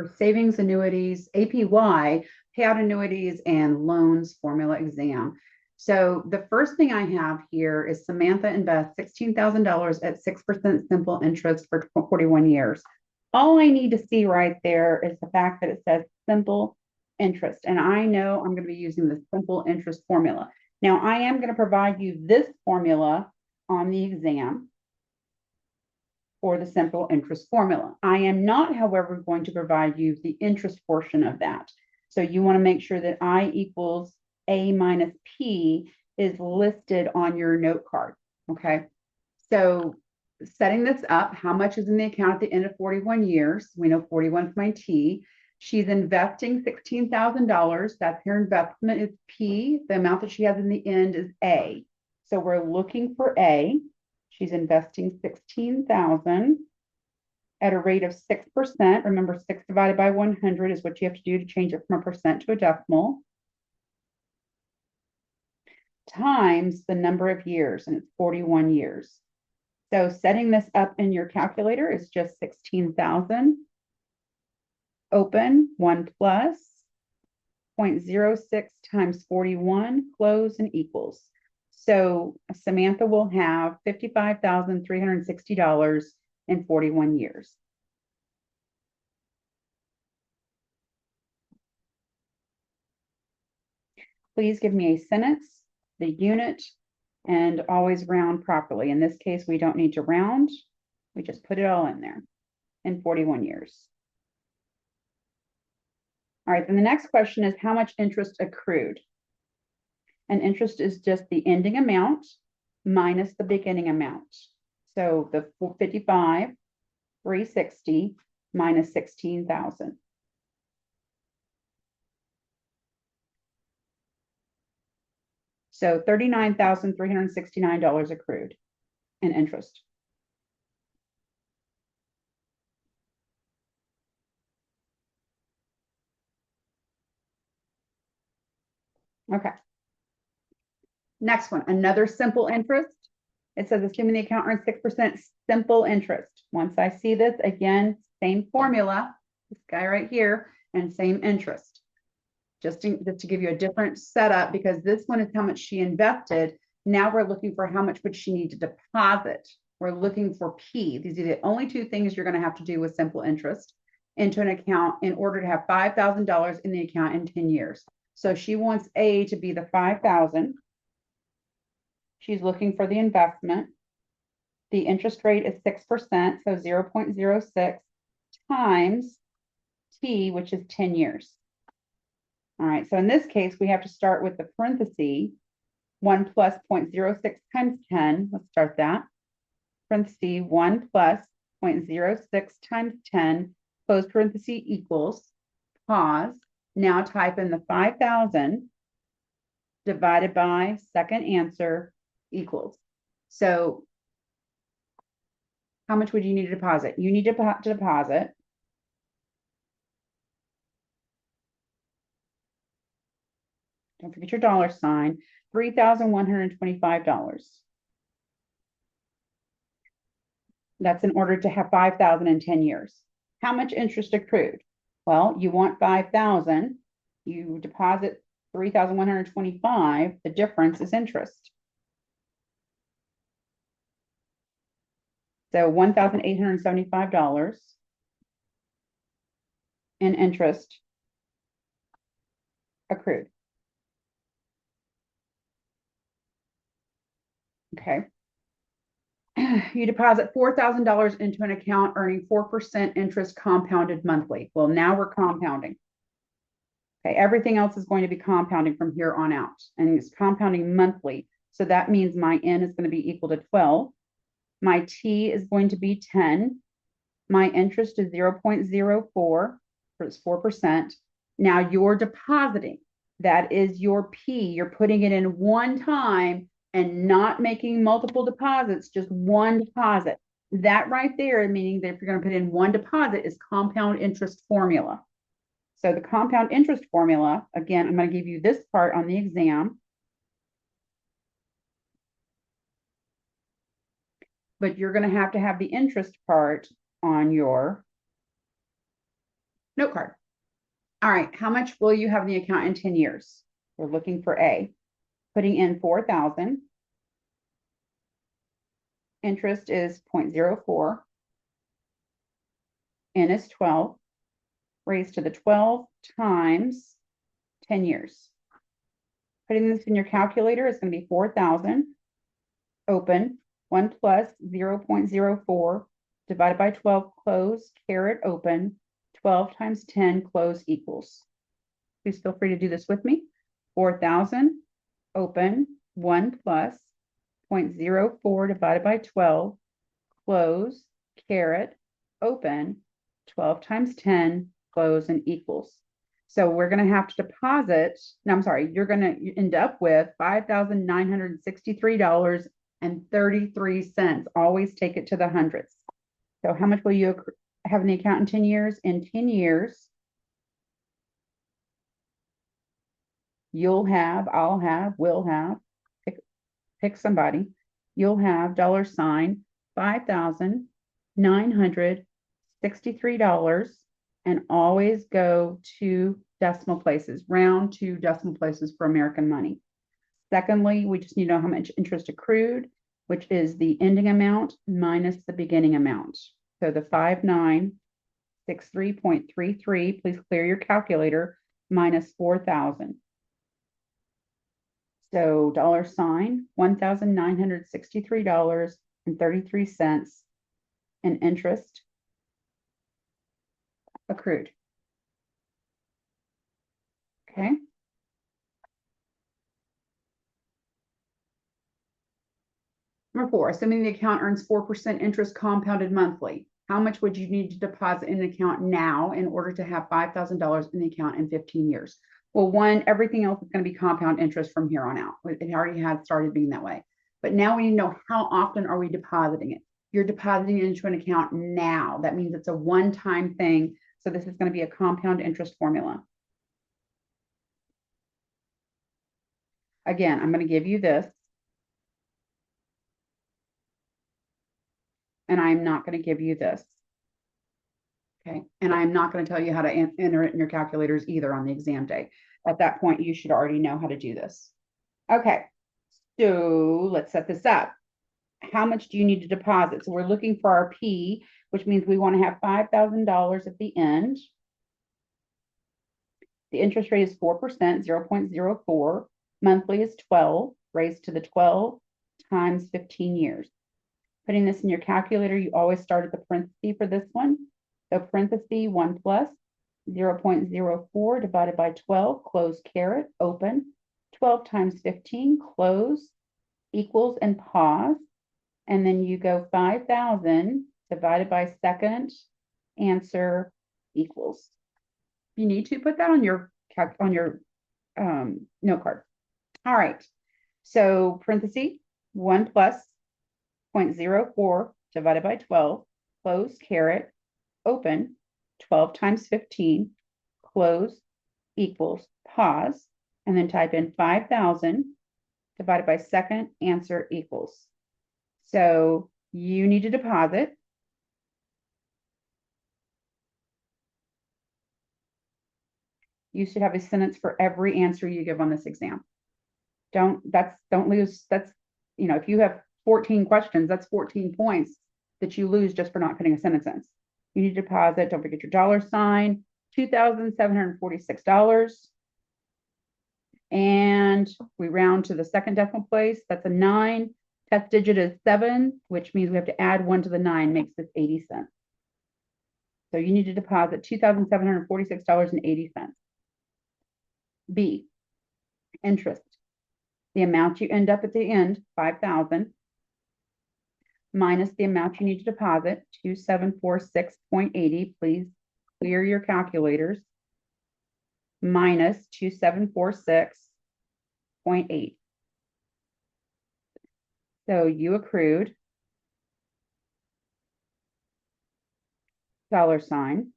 for savings annuities, APY, payout annuities, and loans formula exam. So the first thing I have here is Samantha invests $16,000 at 6% simple interest for 41 years. All I need to see right there is the fact that it says simple interest. And I know I'm going to be using the simple interest formula. Now, I am going to provide you this formula on the exam for the simple interest formula. I am not, however, going to provide you the interest portion of that. So you want to make sure that I equals A minus P is listed on your note card. Okay. So setting this up, how much is in the account at the end of 41 years? We know 41 is my T. She's investing $16,000. That's her investment is P. The amount that she has in the end is A. So we're looking for A. She's investing $16,000 at a rate of 6%. Remember, 6 divided by 100 is what you have to do to change it from a percent to a decimal. Times the number of years, and it's 41 years. So setting this up in your calculator is just 16,000. Open 1 plus 0.06 times 41, close and equals. So Samantha will have $55,360 in 41 years. Please give me a sentence, the unit, and always round properly. In this case, we don't need to round. We just put it all in there in 41 years. All right, then the next question is how much interest accrued? And interest is just the ending amount minus the beginning amount. So the 55,360 minus 16,000. So $39,369 accrued in interest. Okay. Next one, another simple interest. It says assuming the account earns 6% simple interest. Once I see this, again, same formula, this guy right here, and same interest. Just to give you a different setup, because this one is how much she invested. Now we're looking for how much would she need to deposit. We're looking for P. These are the only two things you're going to have to do with simple interest into an account in order to have $5,000 in the account in 10 years. So she wants A to be the 5,000. She's looking for the investment. The interest rate is 6%, so 0.06 times T, which is 10 years. All right, so in this case, we have to start with the parenthesis, 1 plus 0.06 times 10. Let's start that. Parenthesis, 1 plus 0.06 times 10, close parenthesis equals, pause. Now type in the 5,000 divided by second answer equals. So how much would you need to deposit? You need to deposit don't forget your dollar sign, $3,125. That's in order to have 5,000 in 10 years. How much interest accrued? Well, you want 5,000. You deposit 3,125. The difference is interest. So $1,875 in interest accrued. Okay. You deposit $4,000 into an account earning 4% interest compounded monthly. Well, now we're compounding. Okay, everything else is going to be compounding from here on out, and it's compounding monthly. So that means my N is going to be equal to 12. My T is going to be 10. My interest is 0.04, it's 4%. Now you're depositing. That is your P. You're putting it in one time and not making multiple deposits, just one deposit. That right there, meaning that if you're going to put in one deposit, is compound interest formula. So the compound interest formula, again, I'm going to give you this part on the exam. But you're going to have the interest part on your Note card. All right, how much will you have in the account in 10 years? We're looking for A. Putting in 4,000. Interest is 0.04. N is 12. Raised to the 12 times 10 years. Putting this in your calculator is going to be 4,000. Open. 1 plus 0.04 divided by 12, close, caret, open. 12 times 10, close, equals. Please feel free to do this with me. 4,000, open, 1 plus 0.04 divided by 12, close, caret, open, 12 times 10, close, and equals. So we're going to have to deposit, no, I'm sorry, you're going to end up with $5,963.33. Always take it to the hundreds. So how much will you have in the account in 10 years? In 10 years, you'll have, I'll have, will have, pick somebody. You'll have $5,963 and always go to decimal places, round to decimal places for American money. Secondly, we just need to know how much interest accrued, which is the ending amount minus the beginning amount. So the 5,963.33, please clear your calculator, minus 4,000. So $1,963.33 in interest accrued. Okay. Number 4, assuming the account earns 4% interest compounded monthly, how much would you need to deposit in an account now in order to have $5,000 in the account in 15 years? Well, one, everything else is going to be compound interest from here on out. It already had started being that way. But now we need to know, how often are we depositing it? You're depositing it into an account now. That means it's a one-time thing. So this is going to be a compound interest formula. Again, I'm going to give you this. And I'm not going to give you this. Okay. And I'm not going to tell you how to enter it in your calculators either on the exam day. At that point, you should already know how to do this. Okay. So let's set this up. How much do you need to deposit? So we're looking for our P, which means we want to have $5,000 at the end. The interest rate is 4%, 0.04. Monthly is 12, raised to the 12 times 15 years. Putting this in your calculator, you always start at the parenthesis for this one. So parenthesis 1 plus 0.04 divided by 12, close, caret, open. 12 times 15, close, equals, and pause. And then you go 5,000 divided by second, answer, equals. You need to put that on your note card. All right. So parenthesis 1 plus 0.04 divided by 12, close, caret, open, 12 times 15, close, equals, pause, and then type in 5,000 divided by second, answer, equals. So you need to deposit you should have a sentence for every answer you give on this exam. Don't lose. That's, if you have 14 questions, that's 14 points that you lose just for not putting a sentence in. You need to deposit. Don't forget your $sign, $2,746. And we round to the second decimal place. That's a 9. Test digit is 7, which means we have to add 1 to the 9, makes this 80 cents. So you need to deposit $2,746.80. B, interest. The amount you end up at the end, 5,000, minus the amount you need to deposit, 2,746.80. Please clear your calculators. Minus 2,746.8. So you accrued $sign,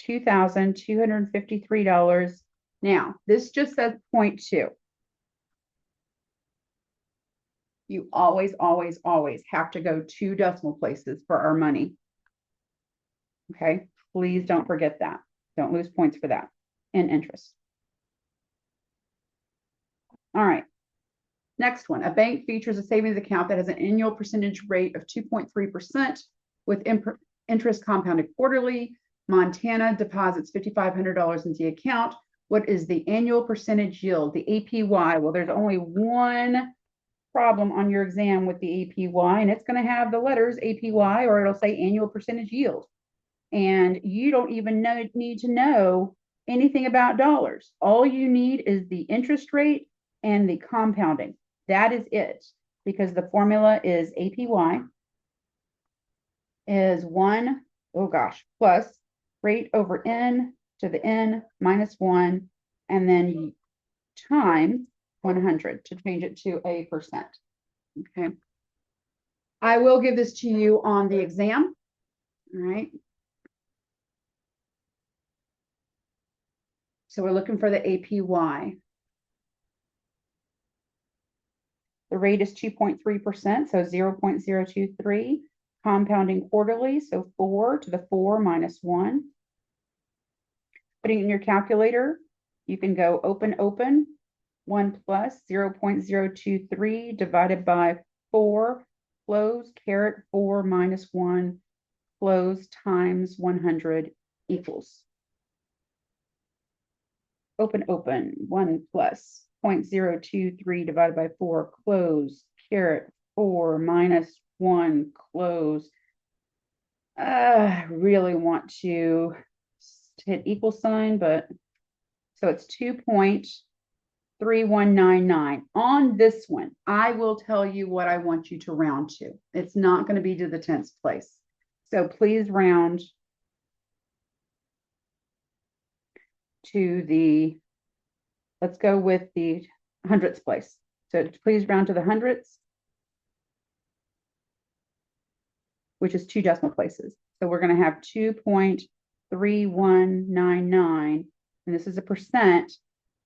$2,253. Now, this just says 0.2. You always, always, always have to go 2 decimal places for our money. Okay, please don't forget that. Don't lose points for that and interest. All right. Next one, a bank features a savings account that has an annual percentage rate of 2.3% with interest compounded quarterly. Montana deposits $5,500 into the account. What is the annual percentage yield, the APY? Well, there's only one problem on your exam with the APY, and it's going to have the letters APY, or it'll say annual percentage yield. And you don't even need to know anything about dollars. All you need is the interest rate and the compounding. That is it, because the formula is APY is plus rate over N to the N minus 1, and then times 100 to change it to a percent. Okay. I will give this to you on the exam. All right. So we're looking for the APY. The rate is 2.3%, so 0.023. Compounding quarterly, so 4 to the 4 minus 1. Putting it in your calculator, you can go open, 1 plus 0.023 divided by 4, close, caret 4 minus 1, close, times 100 equals. Open, 1 plus 0.023 divided by 4, close, caret 4 minus 1, close. I really want to hit equal sign, but so it's 2.3199. On this one, I will tell you what I want you to round to. It's not going to be to the 10th place. So please round to the, let's go with the 100th place. So please round to the hundredths, which is 2 decimal places. So we're going to have 2.3199, and this is a percent.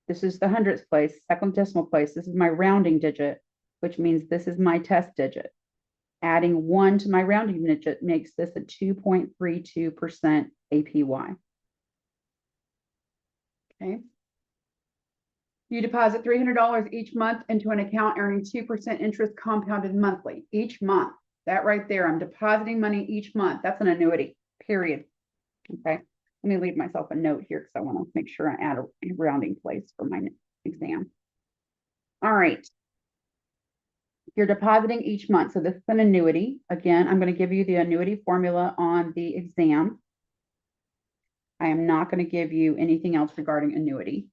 This is the hundredths place, second decimal place. This is my rounding digit, which means this is my test digit. Adding 1 to my rounding digit makes this a 2.32% APY. Okay. You deposit $300 each month into an account earning 2% interest compounded monthly each month. That right there, I'm depositing money each month. That's an annuity, period. Okay. Let me leave myself a note here because I want to make sure I add a rounding place for my exam. All right. You're depositing each month. So this is an annuity. Again, I'm going to give you the annuity formula on the exam. I am not going to give you anything else regarding annuity.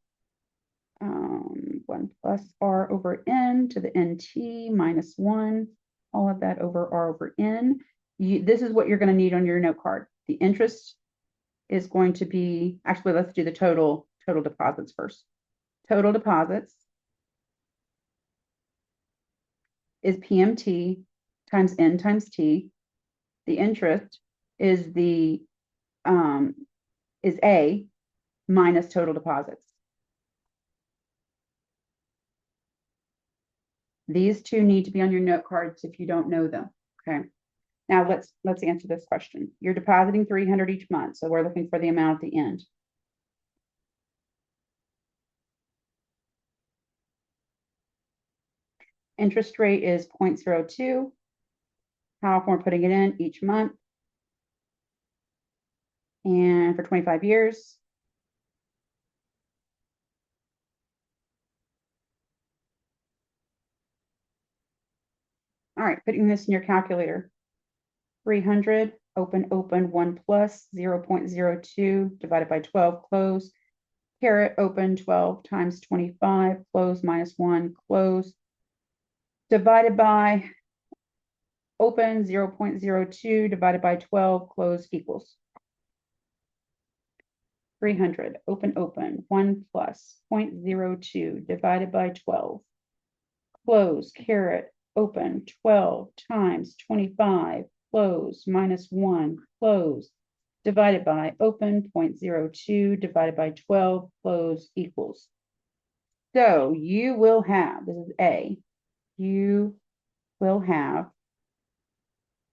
1 plus R over N to the NT minus 1. All of that over R over N. This is what you're going to need on your note card. The interest is going to be, actually, let's do the total deposits first. Total deposits is PMT times N times T. The interest is the is A minus total deposits. These two need to be on your note cards if you don't know them. Okay. Now let's answer this question. You're depositing $300 each month, so we're looking for the amount at the end. Interest rate is 0.02. How often we're putting it in each month. And for 25 years. All right, putting this in your calculator. 300, open, 1 plus 0.02 divided by 12, close. Caret, open, 12 times 25, close, minus 1, close. Divided by open, 0.02 divided by 12, close, equals. 300, open, 1 plus 0.02 divided by 12, close, caret, open, 12 times 25, close, minus 1, close, divided by open, 0.02 divided by 12, close, equals. So you will have, this is A, you will have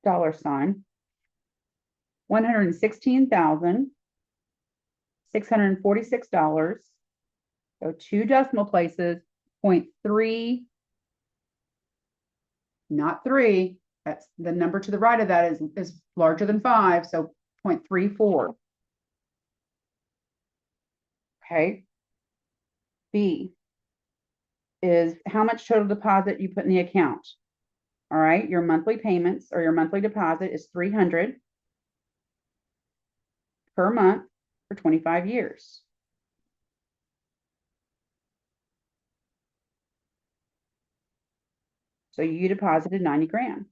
$116,700 $646. So 2 decimal places, 0.3, not 3. That's the number to the right of that is larger than 5, so 0.34. Okay. B is how much total deposit you put in the account. All right, your monthly payments or your monthly deposit is $300 per month for 25 years. So you deposited 90 grand.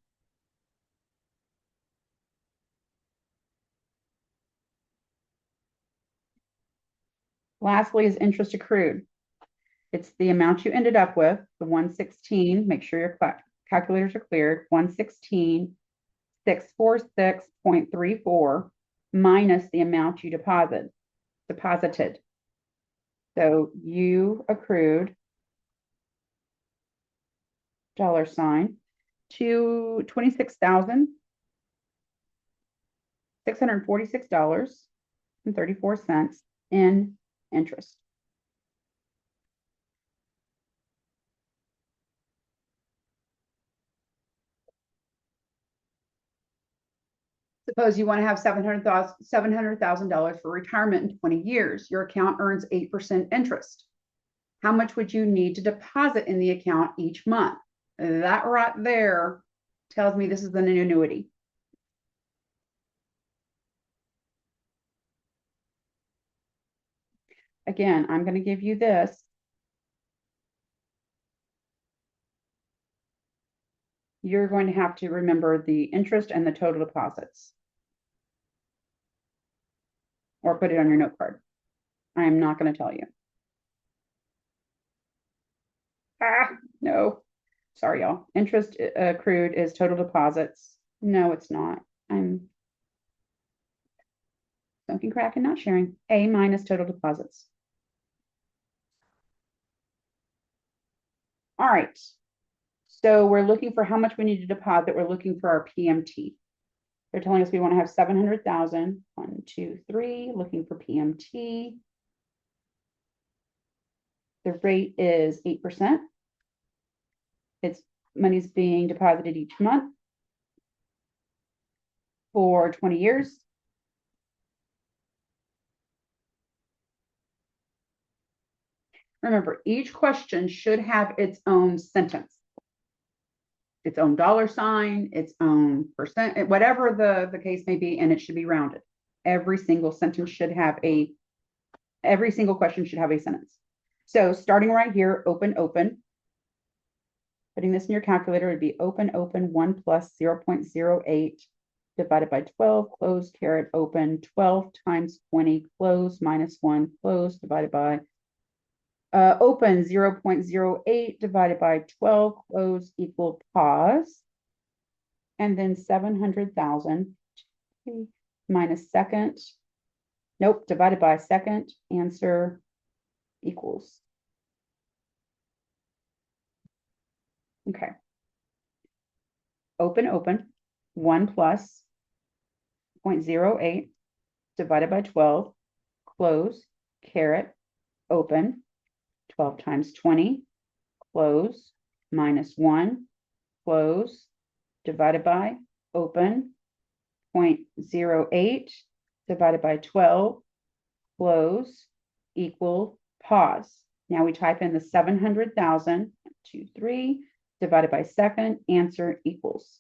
Lastly is interest accrued. It's the amount you ended up with, the 116. Make sure your calculators are cleared. 116,646.34 minus the amount you deposited. So you accrued $ to $26,646.34 in interest. Suppose you want to have $700,000 for retirement in 20 years. Your account earns 8% interest. How much would you need to deposit in the account each month? That right there tells me this is an annuity. Again, I'm going to give you this. You're going to have to remember the interest and the total deposits. Or put it on your note card. I am not going to tell you. No. Sorry, y'all. Interest accrued is total deposits. No, it's not. I'm smoking crack and not sharing. A minus total deposits. All right. So we're looking for how much we need to deposit. We're looking for our PMT. They're telling us we want to have 700,000. 1, 2, 3. Looking for PMT. The rate is 8%. It's money's being deposited each month for 20 years. Remember, each question should have its own sentence, its own $sign, its own percent, whatever the case may be, and it should be rounded. Every single sentence should have every single question should have a sentence. So starting right here, open, open. Putting this in your calculator would be open, open, 1 plus 0.08 divided by 12, close, caret, open, 12 times 20, close, minus 1, close, divided by open 0.08 divided by 12, close, equal, pause. And then 700,000 minus second. Nope, divided by second, answer equals. Okay. Open, open, 1 plus 0.08 divided by 12, close, caret, open, 12 times 20, close, minus 1, close, divided by, open, 0.08 divided by 12, close, equal, pause. Now we type in the 700,000, 2, 3, divided by second, answer equals.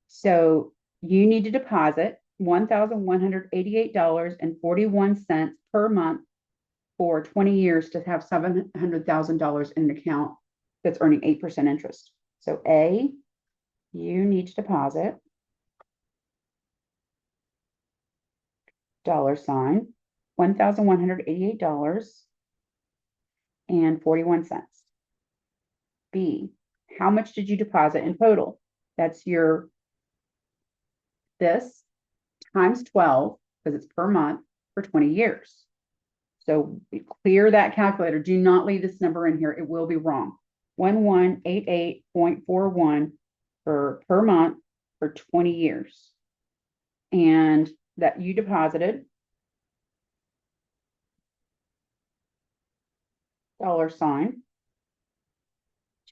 So you need to deposit $1,188.41 per month for 20 years to have $700,000 in an account that's earning 8% interest. So A, you need to deposit $1,188.41. B, how much did you deposit in total? That's your this times 12, because it's per month, for 20 years. So clear that calculator. Do not leave this number in here. It will be wrong. 1188.41 per month for 20 years. And that you deposited dollar sign,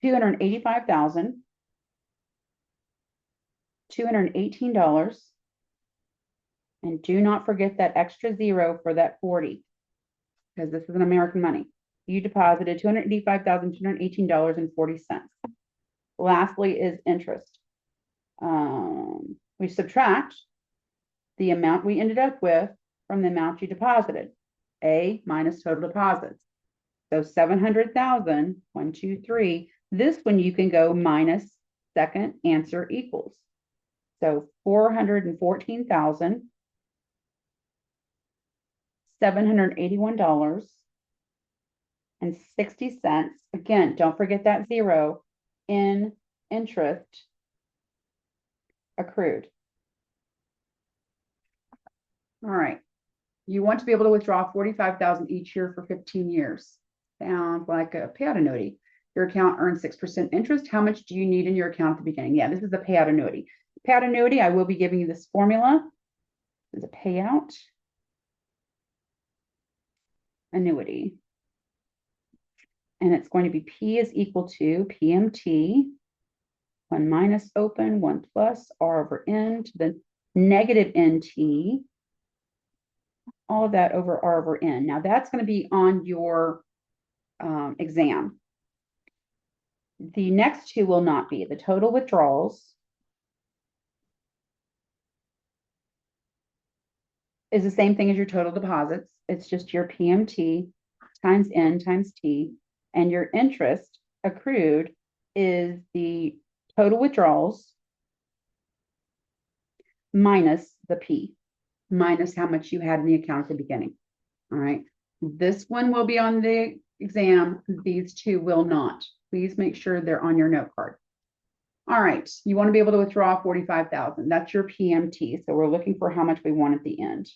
285,218, and do not forget that extra zero for that 40, because this is an American money. You deposited $285,218.40. Lastly is interest. We subtract the amount we ended up with from the amount you deposited. A minus total deposits. So 700,000, 1, 2, 3. This one you can go minus second answer equals. So $414,781.60. Again, don't forget that zero in interest accrued. All right. You want to be able to withdraw 45,000 each year for 15 years. Sounds like a payout annuity. Your account earns 6% interest. How much do you need in your account at the beginning? Yeah, this is a payout annuity. Payout annuity, I will be giving you this formula. This is a payout annuity. And it's going to be P is equal to PMT, 1 minus open, 1 plus R over N to the negative NT, all of that over R over N. Now that's going to be on your exam. The next two will not be. The total withdrawals is the same thing as your total deposits. It's just your PMT times N times T, and your interest accrued is the total withdrawals minus the P, minus how much you had in the account at the beginning. All right. This one will be on the exam. These two will not. Please make sure they're on your note card. All right. You want to be able to withdraw 45,000. That's your PMT. So we're looking for how much we want at the end.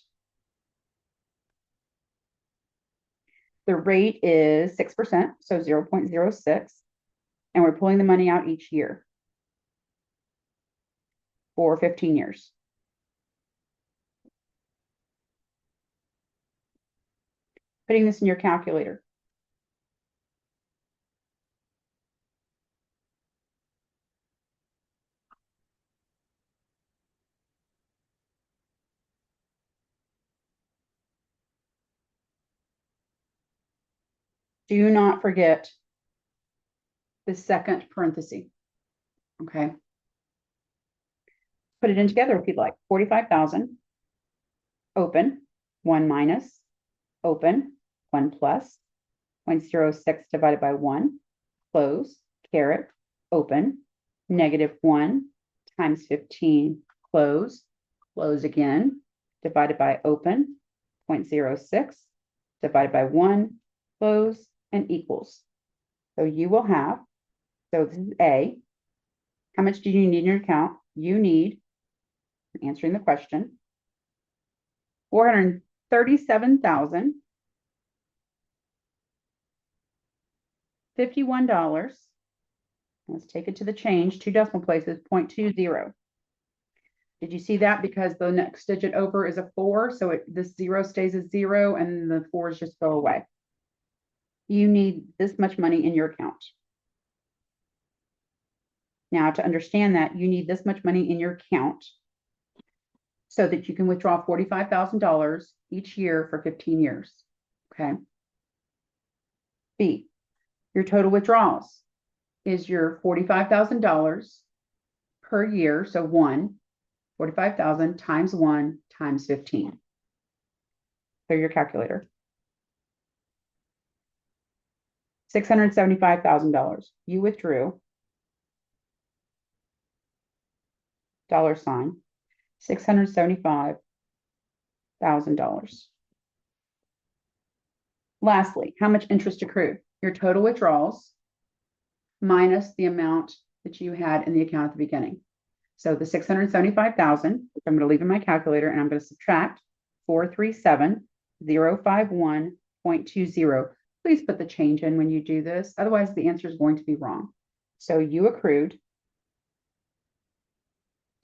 The rate is 6%, so 0.06, and we're pulling the money out each year for 15 years. Putting this in your calculator. Do not forget the second parenthesis. Okay. Put it in together if you'd like. 45,000, open, 1 minus, open, 1 plus, 0.06 divided by 1, close, caret, open, -1 times 15, close, close again, divided by open, 0.06 divided by 1, close, and equals. So you will have, so this is A. How much do you need in your account? You need, answering the question, $437,051. Let's take it to the change, 2 decimal places, 0.20. Did you see that? Because the next digit over is a 4, so this 0 stays as 0, and the 4s just go away. You need this much money in your account. Now, to understand that, you need this much money in your account so that you can withdraw $45,000 each year for 15 years. Okay. B, your total withdrawals is your $45,000 per year. So 45,000 times 1 times 15. Clear your calculator. $675,000. You withdrew $675,000. Lastly, how much interest accrued? Your total withdrawals minus the amount that you had in the account at the beginning. So the 675,000, which I'm going to leave in my calculator, and I'm going to subtract 437,051.20. Please put the change in when you do this. Otherwise, the answer is going to be wrong. So you accrued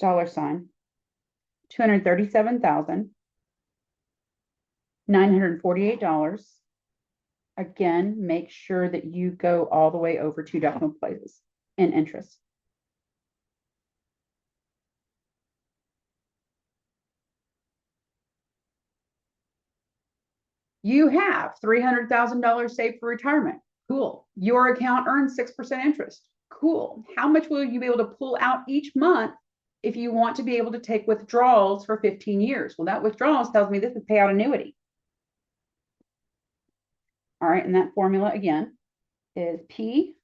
$237,948 Again, make sure that you go all the way over 2 decimal places in interest. You have $300,000 saved for retirement. Cool. Your account earns 6% interest. Cool. How much will you be able to pull out each month if you want to be able to take withdrawals for 15 years? Well, that withdrawals tells me this is payout annuity. All right. And that formula again is PMT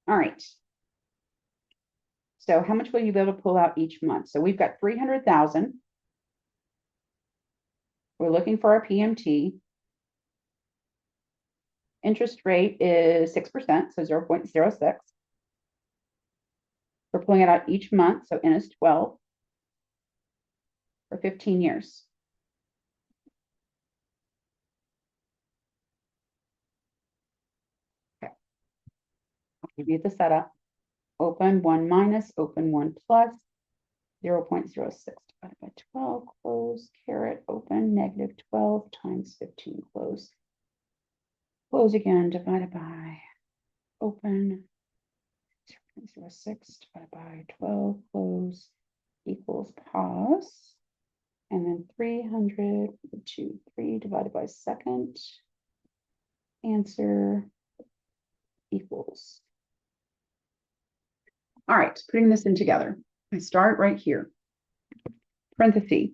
All right. So how much will you be able to pull out each month? So we've got 300,000. We're looking for our PMT. Interest rate is 6%, so 0.06. We're pulling it out each month, so N is 12 for 15 years. Okay. I'll give you the setup. Open 1 minus, open 1 plus, 0.06 divided by 12, close, caret, open, negative 12 times 15, close. Close again, divided by, open, 0.06 divided by 12, close, equals pause. And then 300, 3 divided by second, answer equals. All right, putting this in together. I start right here. Parenthesis,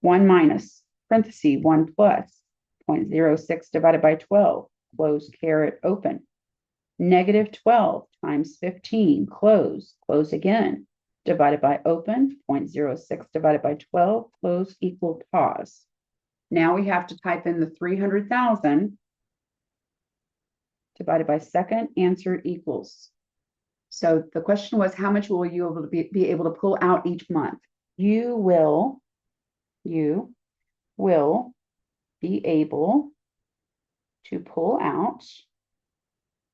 1 minus, parenthesis, 1 plus, 0.06 divided by 12, close, caret, open. Negative 12 times 15, close, close again, divided by open, 0.06 divided by 12, close, equal, pause. Now we have to type in the 300,000 divided by second, answer equals. So the question was, how much will you be able to pull out each month? You will be able to pull out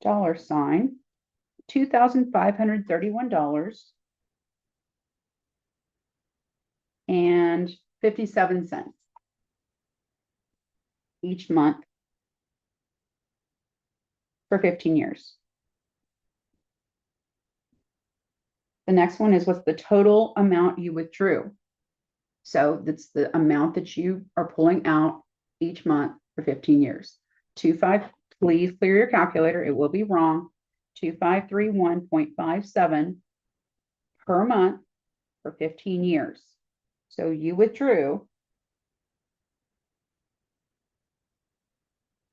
$2,531 and 57 cents each month for 15 years. The next one is what's the total amount you withdrew. So that's the amount that you are pulling out each month for 15 years. 25, please clear your calculator. It will be wrong. 2531.57 per month for 15 years. So you withdrew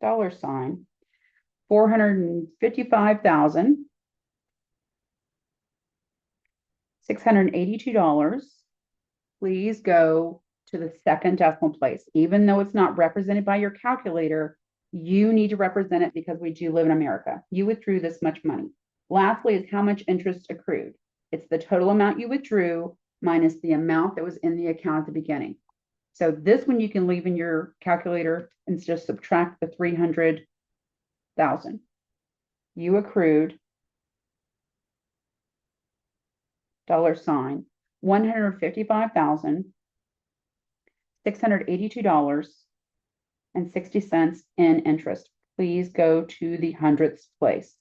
$455,682. Please go to the second decimal place. Even though it's not represented by your calculator, you need to represent it because we do live in America. You withdrew this much money. Lastly is how much interest accrued. It's the total amount you withdrew minus the amount that was in the account at the beginning. So this one you can leave in your calculator and just subtract the 300,000. You accrued $155,682.60 in interest. Please go to the hundredths place.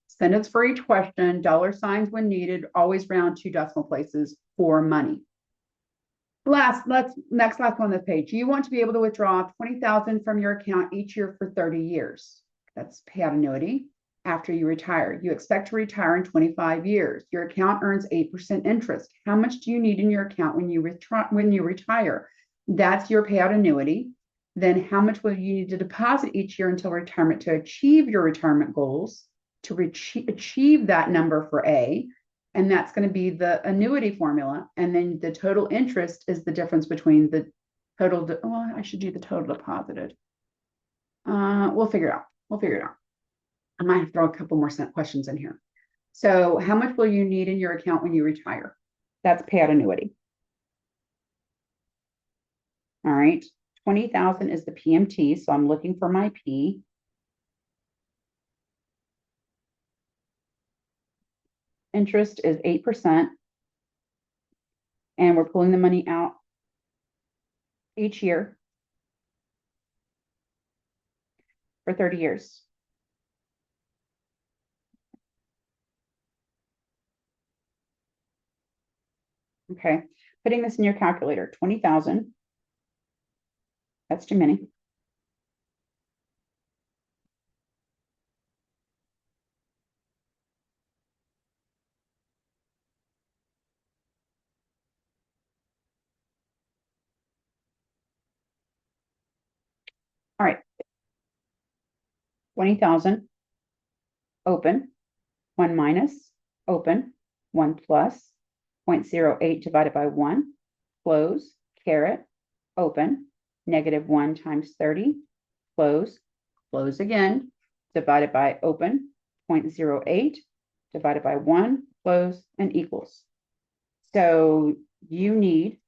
Sentence for each question, dollar signs when needed, always round 2 decimal places for money. Last one on this page. You want to be able to withdraw 20,000 from your account each year for 30 years. That's payout annuity. After you retire, you expect to retire in 25 years. Your account earns 8% interest. How much do you need in your account when you retire? That's your payout annuity. Then how much will you need to deposit each year until retirement to achieve your retirement goals, to achieve that number for A? And that's going to be the annuity formula. And then the total interest is the difference between the total. Well, I should do the total deposited. We'll figure it out. I might have to throw a couple more questions in here. So how much will you need in your account when you retire? That's payout annuity. All right. 20,000 is the PMT. So I'm looking for my P. interest is 8%, and we're pulling the money out each year for 30 years. Okay, putting this in your calculator, 20,000. That's too many. All right, 20,000, open, 1 minus, open, 1 plus, 0.08 divided by 1, close, caret, open, -1 times 30, close, close again, divided by open, 0.08 divided by 1, close, and equals. So you need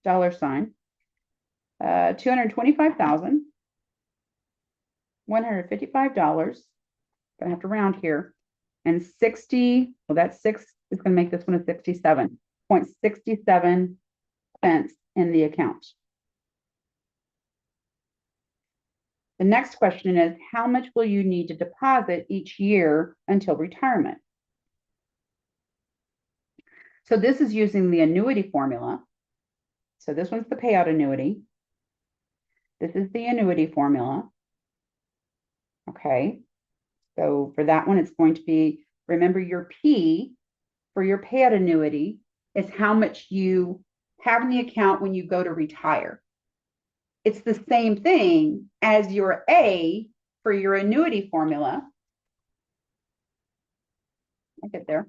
$225,155.60. Gonna have to round here. And 60, well, that's 6 is gonna make this one a 67.67 cents in the account. The next question is, how much will you need to deposit each year until retirement? So this is using the annuity formula. So this one's the payout annuity. This is the annuity formula. Okay. So for that one, it's going to be, remember your P for your payout annuity is how much you have in the account when you go to retire. It's the same thing as your A for your annuity formula. I'll get there.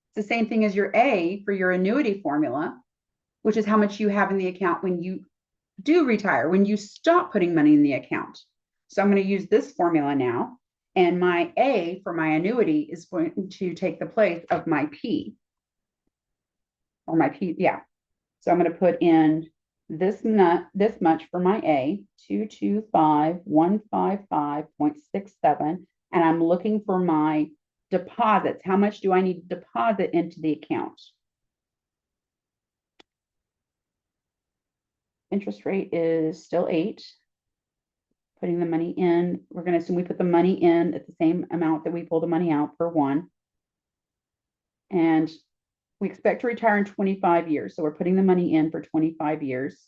It's the same thing as your A for your annuity formula, which is how much you have in the account when you do retire, when you stop putting money in the account. So I'm going to use this formula now. And my A for my annuity is going to take the place of my P. Or my P, yeah. So I'm going to put in this much for my A, 225,155.67. And I'm looking for my deposits. How much do I need to deposit into the account? Interest rate is still 8. Putting the money in, we're going to assume we put the money in at the same amount that we pull the money out per one. And we expect to retire in 25 years. So we're putting the money in for 25 years.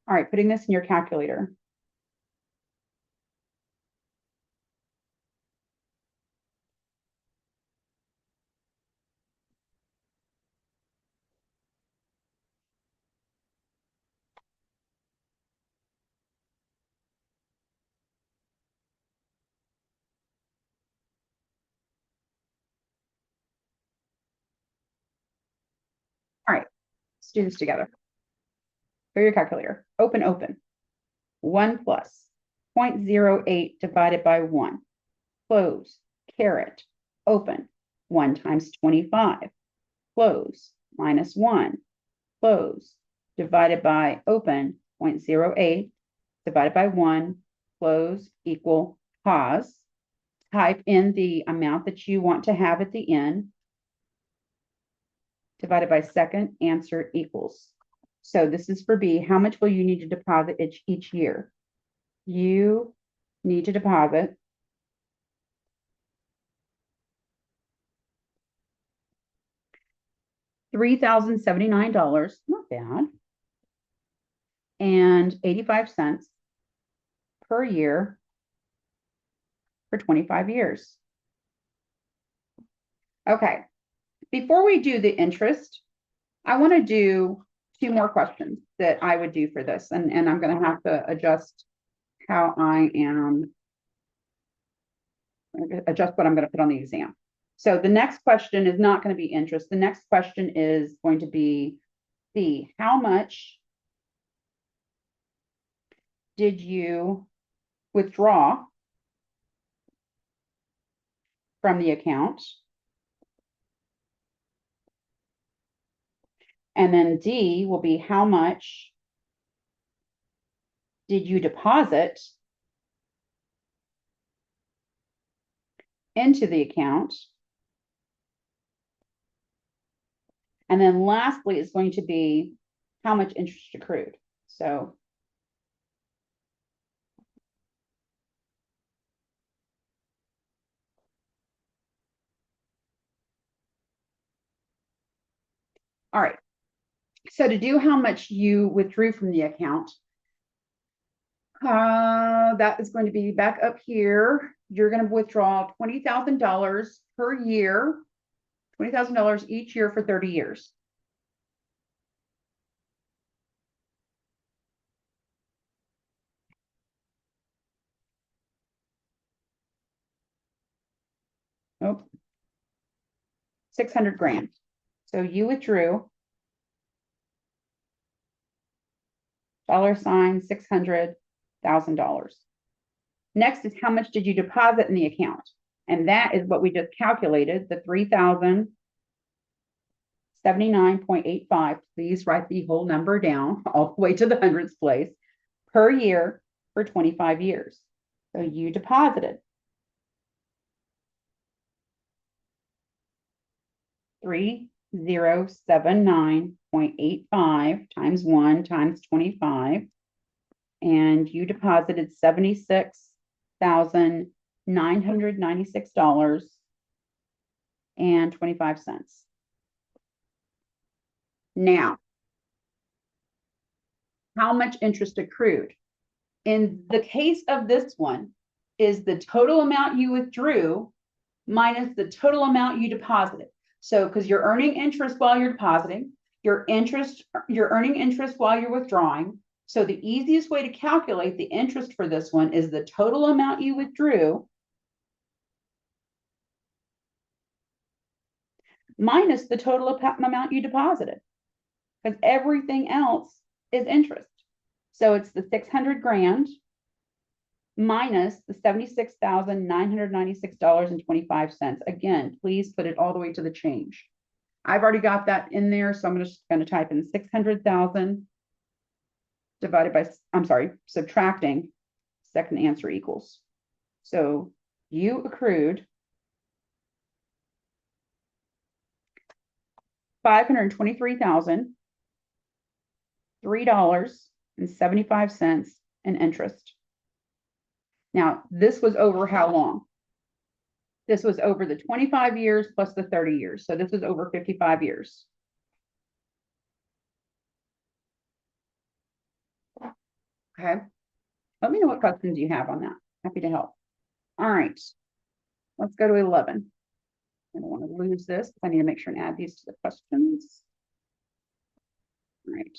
All right, putting this in your calculator. All right, let's do this together. For your calculator, open, open. 1 plus 0.08 divided by 1. Close, caret, open. 1 times 25. Close, minus 1. Close, divided by open, 0.08 divided by 1. Close, equal, pause. Type in the amount that you want to have at the end. Divided by second, answer equals. So this is for B. How much will you need to deposit each year? You need to deposit $3,079, not bad, and 85 cents per year for 25 years. Okay, before we do the interest, I want to do 2 more questions that I would do for this, and I'm going to have to adjust how I am, adjust what I'm going to put on the exam. So the next question is not going to be interest. The next question is going to be C. How much did you withdraw from the account? And then D will be how much did you deposit into the account? And then lastly, it's going to be how much interest accrued. So all right. So to do how much you withdrew from the account, that is going to be back up here. You're going to withdraw $20,000 per year, $20,000 each year for 30 years. Oh, 600 grand. So you withdrew $600,000. Next is how much did you deposit in the account? And that is what we just calculated, the 3,079.85. Please write the whole number down all the way to the hundredths place per year for 25 years. So you deposited 3,079.85 times 1 times 25, and you deposited $76,996.25. Now, how much interest accrued? In the case of this one, is the total amount you withdrew minus the total amount you deposited. So, because you're earning interest while you're depositing, you're earning interest while you're withdrawing. So the easiest way to calculate the interest for this one is the total amount you withdrew minus the total amount you deposited, because everything else is interest. So it's the 600 grand minus the $76,996.25. Again, please put it all the way to the change. I've already got that in there, so I'm just going to type in 600,000 divided by, subtracting second answer equals. So you accrued $523,003.75 in interest. Now, this was over how long? This was over the 25 years plus the 30 years. So this was over 55 years. Okay. Let me know what questions you have on that. Happy to help. All right. Let's go to 11. I don't want to lose this. I need to make sure and add these to the questions. All right.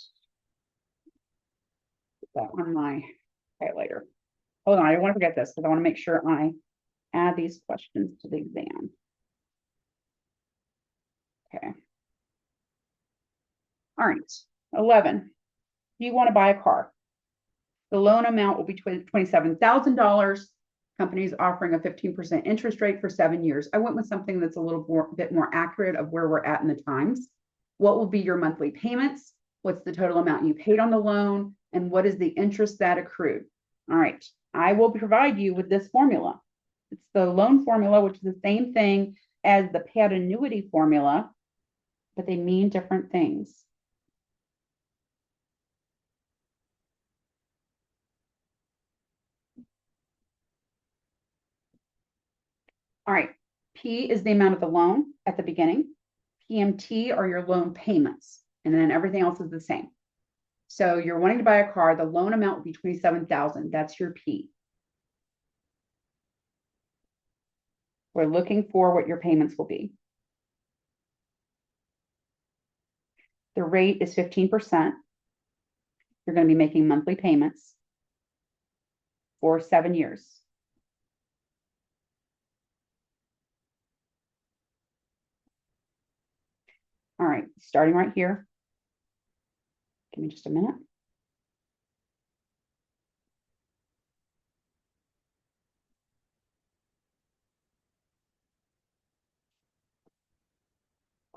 Put that on my highlighter. Hold on, I don't want to forget this because I want to make sure I add these questions to the exam. Okay. All right. 11. Do you want to buy a car? The loan amount will be $27,000. Companies offering a 15% interest rate for 7 years. I went with something that's a bit more accurate of where we're at in the times. What will be your monthly payments? What's the total amount you paid on the loan? And what is the interest that accrued? All right. I will provide you with this formula. It's the loan formula, which is the same thing as the paid annuity formula, but they mean different things. All right. P is the amount of the loan at the beginning. PMT are your loan payments, and then everything else is the same. So you're wanting to buy a car, the loan amount will be $27,000. That's your P. We're looking for what your payments will be. The rate is 15%. You're going to be making monthly payments for 7 years. All right, starting right here. Give me just a minute.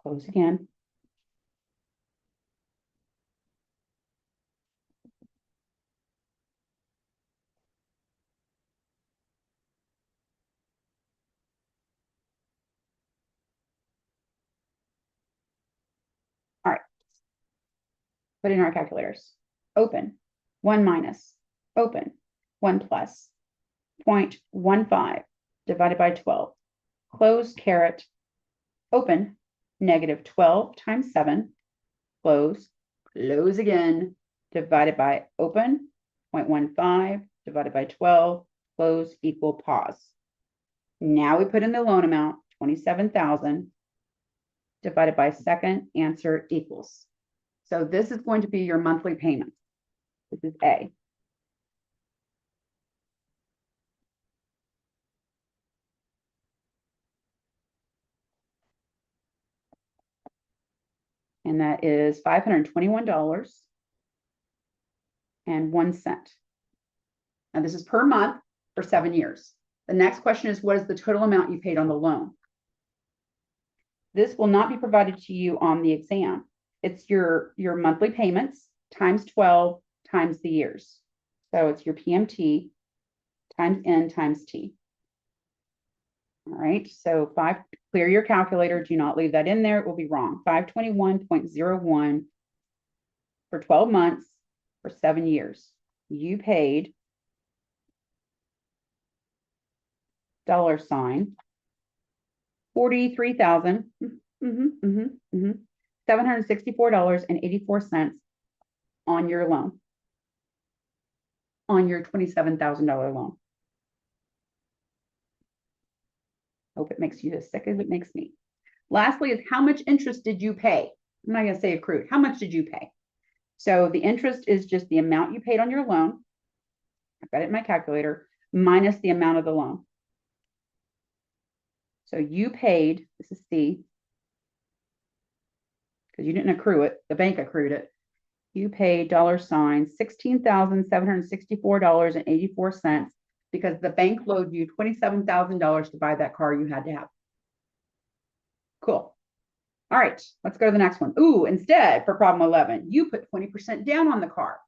Close again. Put in our calculators. Open, 1 minus, open, 1 plus, 0.15 divided by 12. Close, caret, open, negative 12 times 7, close, close again, divided by open, 0.15 divided by 12, close, equal, pause. Now we put in the loan amount, 27,000 divided by second, answer equals. So this is going to be your monthly payment. This is A. And that is $521.01. Now this is per month for 7 years. The next question is, what is the total amount you paid on the loan? This will not be provided to you on the exam. It's your monthly payments times 12 times the years. So it's your PMT times N times T. All right, so clear your calculator. Do not leave that in there. It will be wrong. 521.01 for 12 months for 7 years. You paid $43,764.84 on your loan, on your $27,000 loan. Hope it makes you as sick as it makes me. Lastly is, how much interest did you pay? I'm not going to say accrued. How much did you pay? So the interest is just the amount you paid on your loan. I've got it in my calculator, minus the amount of the loan. So you paid, this is C, because you didn't accrue it, the bank accrued it. You paid $16,764.84 because the bank loaned you $27,000 to buy that car you had to have. Cool. All right, let's go to the next one. Ooh, instead, for problem 11, you put 20% down on the car.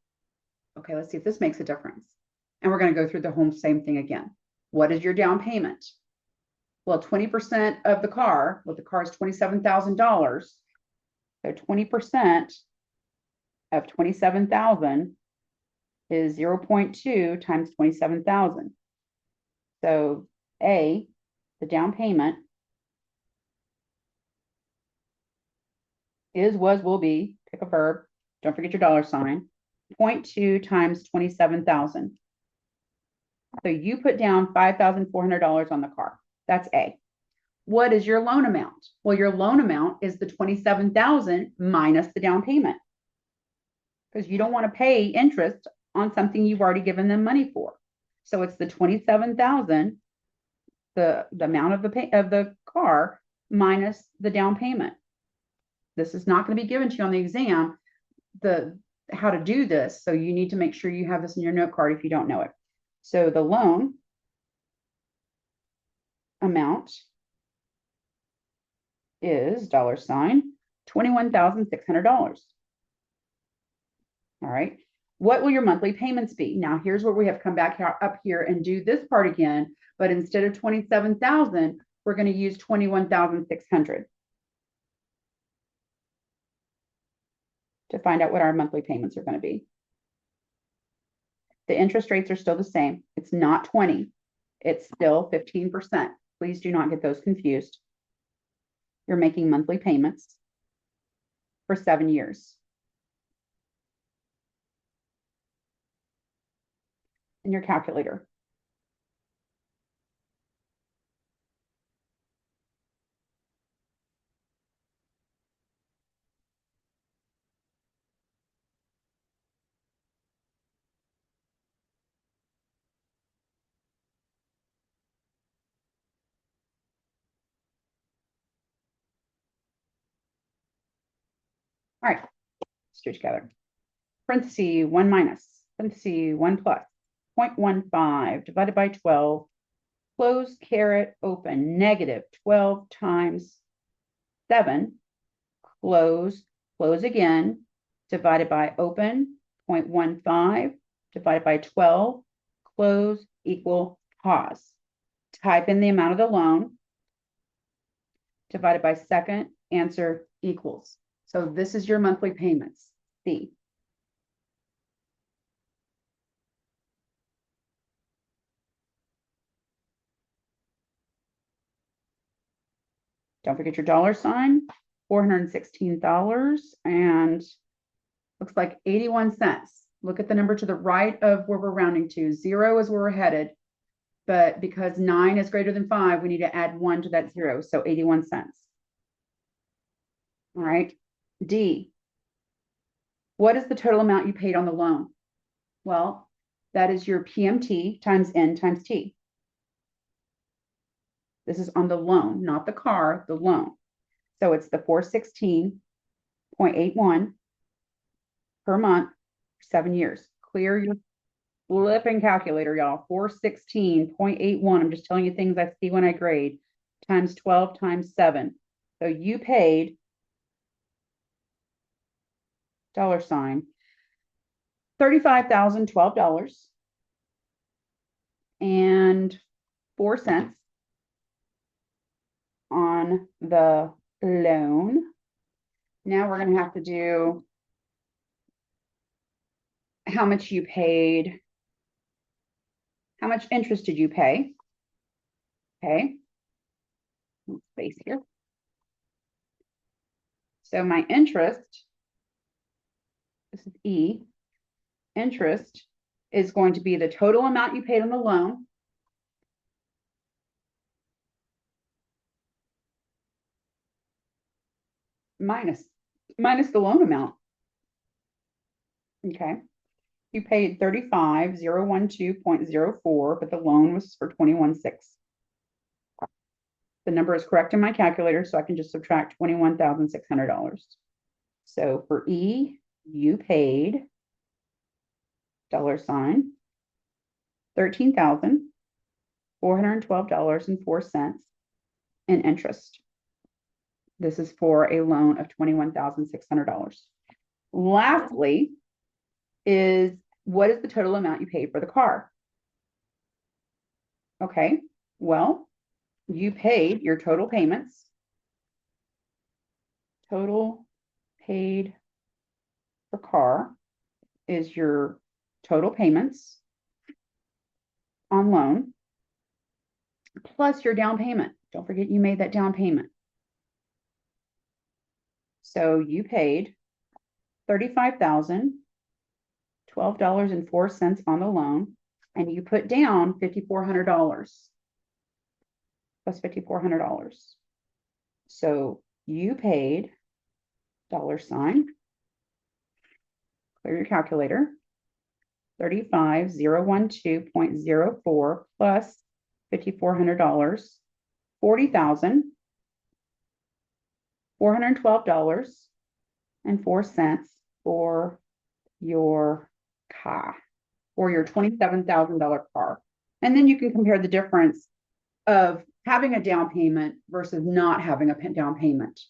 Okay, let's see if this makes a difference. And we're going to go through the whole same thing again. What is your down payment? Well, 20% of the car, well, the car is $27,000. So 20% of 27,000 is 0.2 times 27,000. So A, the down payment is, was, will be, pick a verb, don't forget your $sign, 0.2 times 27,000. So you put down $5,400 on the car. That's A. What is your loan amount? Well, your loan amount is the 27,000 minus the down payment, because you don't want to pay interest on something you've already given them money for. So it's the 27,000, the amount of the car minus the down payment. This is not going to be given to you on the exam, how to do this. So you need to make sure you have this in your note card if you don't know it. So the loan amount is $21,600. All right. What will your monthly payments be? Now, here's where we have to come back up here and do this part again. But instead of 27,000, we're going to use 21,600 to find out what our monthly payments are going to be. The interest rates are still the same. It's not 20. It's still 15%. Please do not get those confused. You're making monthly payments for 7 years. In your calculator. All right, let's do it together. Parenthesis 1 minus, parenthesis 1 plus, 0.15 divided by 12, close, caret, open, negative 12 times 7, close, close again, divided by open, 0.15 divided by 12, close, equal, pause. Type in the amount of the loan, divided by second, answer equals. So this is your monthly payments, C. Don't forget your dollar sign, $416 and looks like 81 cents. Look at the number to the right of where we're rounding to. 0 is where we're headed. But because 9 is greater than 5, we need to add 1 to that 0. So 81 cents. All right. D. What is the total amount you paid on the loan? Well, that is your PMT times N times T. This is on the loan, not the car, the loan. So it's the 416.81 per month for 7 years. Clear your flipping calculator, y'all. 416.81. I'm just telling you things I see when I grade. Times 12 times 7. So you paid dollar sign $35,012.04 on the loan. Now we're going to have to do how much you paid. How much interest did you pay? Okay. Space here. So my interest, this is E, interest is going to be the total amount you paid on the loan minus the loan amount. Okay. You paid 35,012.04, but the loan was for 21,600. The number is correct in my calculator, so I can just subtract $21,600. So for E, you paid dollar sign $13,412.04 in interest. This is for a loan of $21,600. Lastly, is what is the total amount you paid for the car? Okay, well, you paid your total payments. Total paid for car is your total payments on loan plus your down payment. Don't forget you made that down payment. So you paid $35,012.04 on the loan, and you put down $5,400 plus $5,400. So you paid dollar sign, clear your calculator, 35,012.04 plus $5,400, $40,412.04 for your car, or your $27,000 car. And then you can compare the difference of having a down payment versus not having a down payment.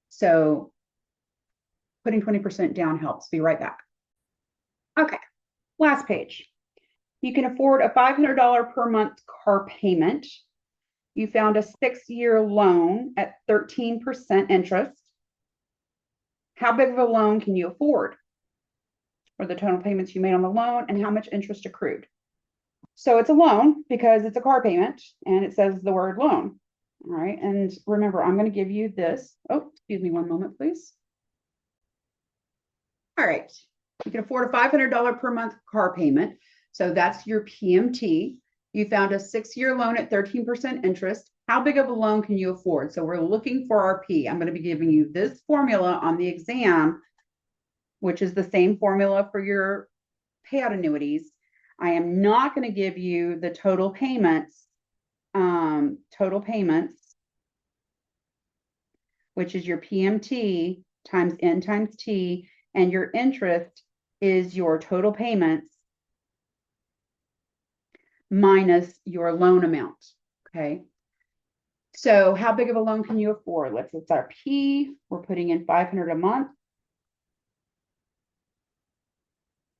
So putting 20% down helps. Be right back. Okay, last page. You can afford a $500 per month car payment. You found a 6-year loan at 13% interest. How big of a loan can you afford? Or the total payments you made on the loan and how much interest accrued. So it's a loan because it's a car payment and it says the word loan. All right. And remember, I'm going to give you this. Oh, excuse me one moment, please. All right. You can afford a $500 per month car payment. So that's your PMT. You found a 6-year loan at 13% interest. How big of a loan can you afford? So we're looking for our P. I'm going to be giving you this formula on the exam, which is the same formula for your payout annuities. I am not going to give you the total payments, which is your PMT times N times T, and your interest is your total payments minus your loan amount. Okay. So how big of a loan can you afford? It's our P. We're putting in $500 a month.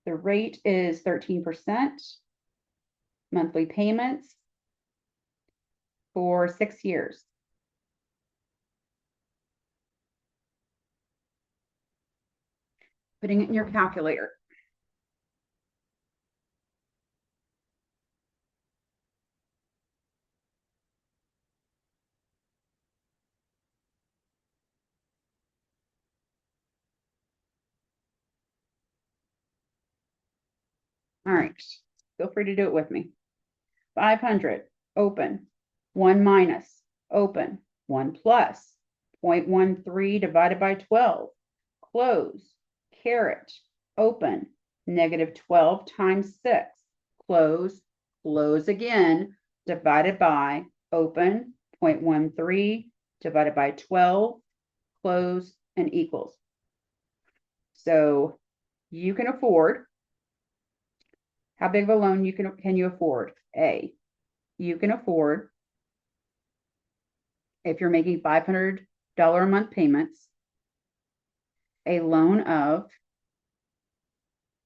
The rate is 13%. Monthly payments for 6 years. Putting it in your calculator. All right. Feel free to do it with me. 500, open. 1 minus, open. 1 plus. 0.13 divided by 12. Close. Caret, open. Negative 12 times 6. Close. Close again. Divided by, open. 0.13 divided by 12. Close and equals. So you can afford, how big of a loan can you afford? A, you can afford, if you're making $500 a month payments, a loan of,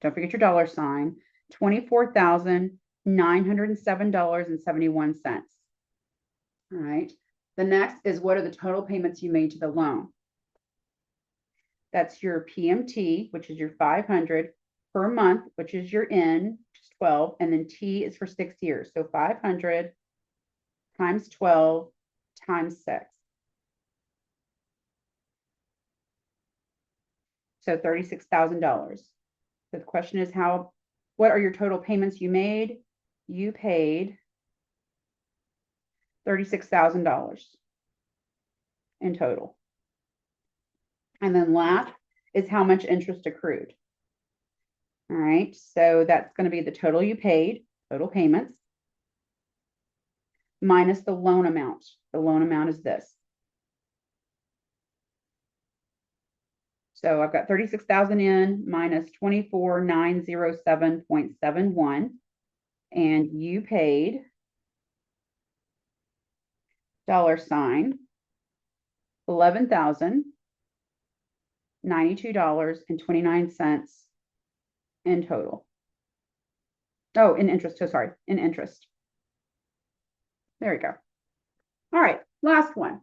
don't forget your dollar sign, $24,907.71. All right. The next is, what are the total payments you made to the loan? That's your PMT, which is your 500 per month, which is your N, which is 12, and then T is for 6 years. So 500 times 12 times 6. So $36,000. So the question is, what are your total payments you made? You paid $36,000 in total. And then last is how much interest accrued. All right, so that's going to be the total you paid, total payments, minus the loan amount. The loan amount is this. So I've got 36,000 in minus 24,907.71, and you paid dollar sign $11,092.29 in total. Oh, in interest. So sorry, in interest. There we go. All right, last one.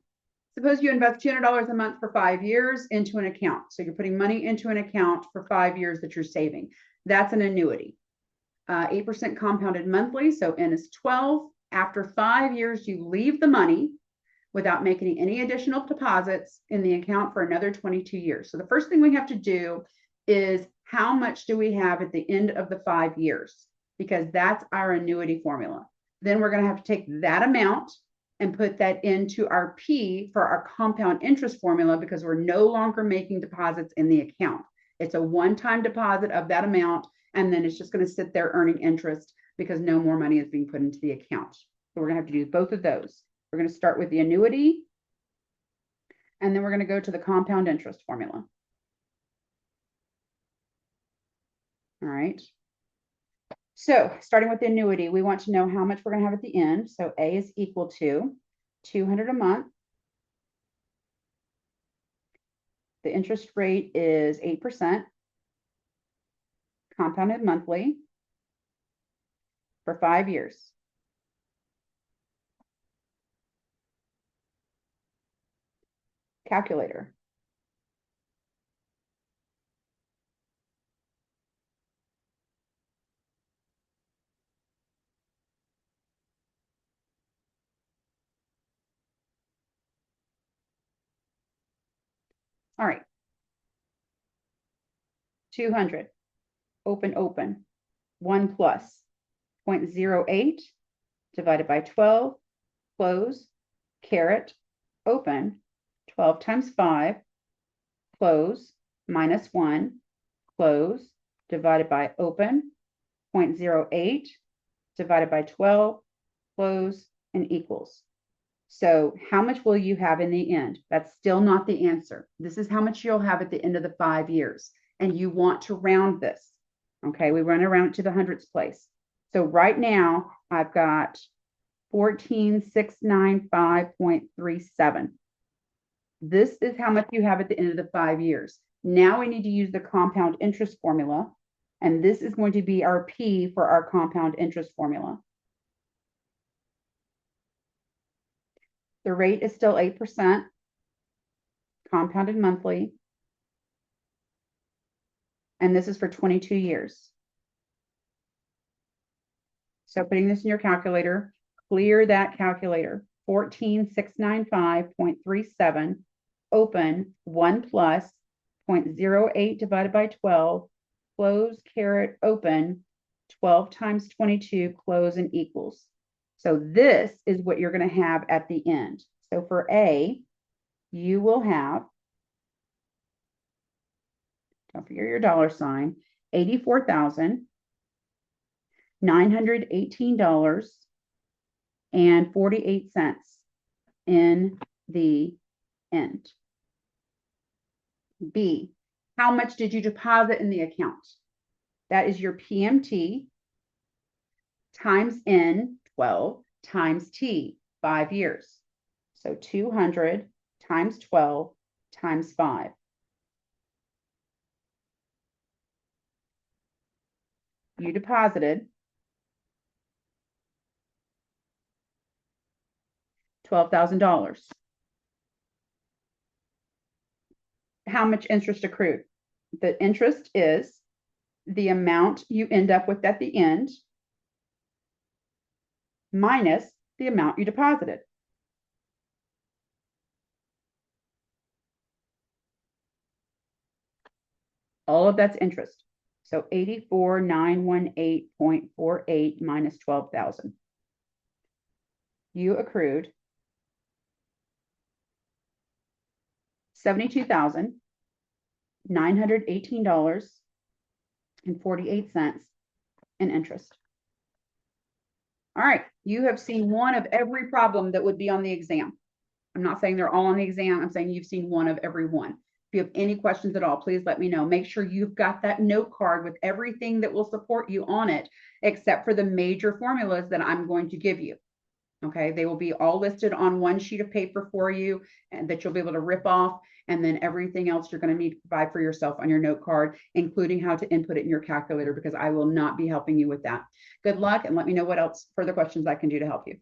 Suppose you invest $200 a month for 5 years into an account. So you're putting money into an account for 5 years that you're saving. That's an annuity. 8% compounded monthly. So N is 12. After 5 years, you leave the money without making any additional deposits in the account for another 22 years. So the first thing we have to do is, how much do we have at the end of the 5 years? Because that's our annuity formula. Then we're going to have to take that amount and put that into our P for our compound interest formula, because we're no longer making deposits in the account. It's a one-time deposit of that amount, and then it's just going to sit there earning interest because no more money is being put into the account. So we're going to have to do both of those. We're going to start with the annuity, and then we're going to go to the compound interest formula. All right. So starting with the annuity, we want to know how much we're going to have at the end. So A is equal to 200 a month. The interest rate is 8%, compounded monthly for 5 years. Calculator. All right. 200, open, 1 plus 0.08 divided by 12, close, caret, open, 12 times 5, close, minus 1, close, divided by open, 0.08 divided by 12, close, and equals. So how much will you have in the end? That's still not the answer. This is how much you'll have at the end of the 5 years. And you want to round this. Okay, we run around it to the hundredths place. So right now I've got 14,695.37. This is how much you have at the end of the 5 years. Now we need to use the compound interest formula. And this is going to be our P for our compound interest formula. The rate is still 8%, compounded monthly. And this is for 22 years. So putting this in your calculator, clear that calculator. 14,695.37, open, 1 plus 0.08 divided by 12, close, caret, open, 12 times 22, close and equals. So this is what you're going to have at the end. So for A, you will have, don't forget your dollar sign, $84,918.48 in the end. B, how much did you deposit in the account? That is your PMT times N, 12, times T, 5 years. So 200 times 12 times 5. You deposited $12,000. How much interest accrued? The interest is the amount you end up with at the end minus the amount you deposited. All of that's interest. So 84,918.48 minus 12,000. You accrued $72,918.48 in interest. All right, you have seen one of every problem that would be on the exam. I'm not saying they're all on the exam. I'm saying you've seen one of every one. If you have any questions at all, please let me know. Make sure you've got that note card with everything that will support you on it, except for the major formulas that I'm going to give you. Okay, they will be all listed on one sheet of paper for you and that you'll be able to rip off. And then everything else you're going to need to provide for yourself on your note card, including how to input it in your calculator, because I will not be helping you with that. Good luck, and let me know what else further questions I can do to help you.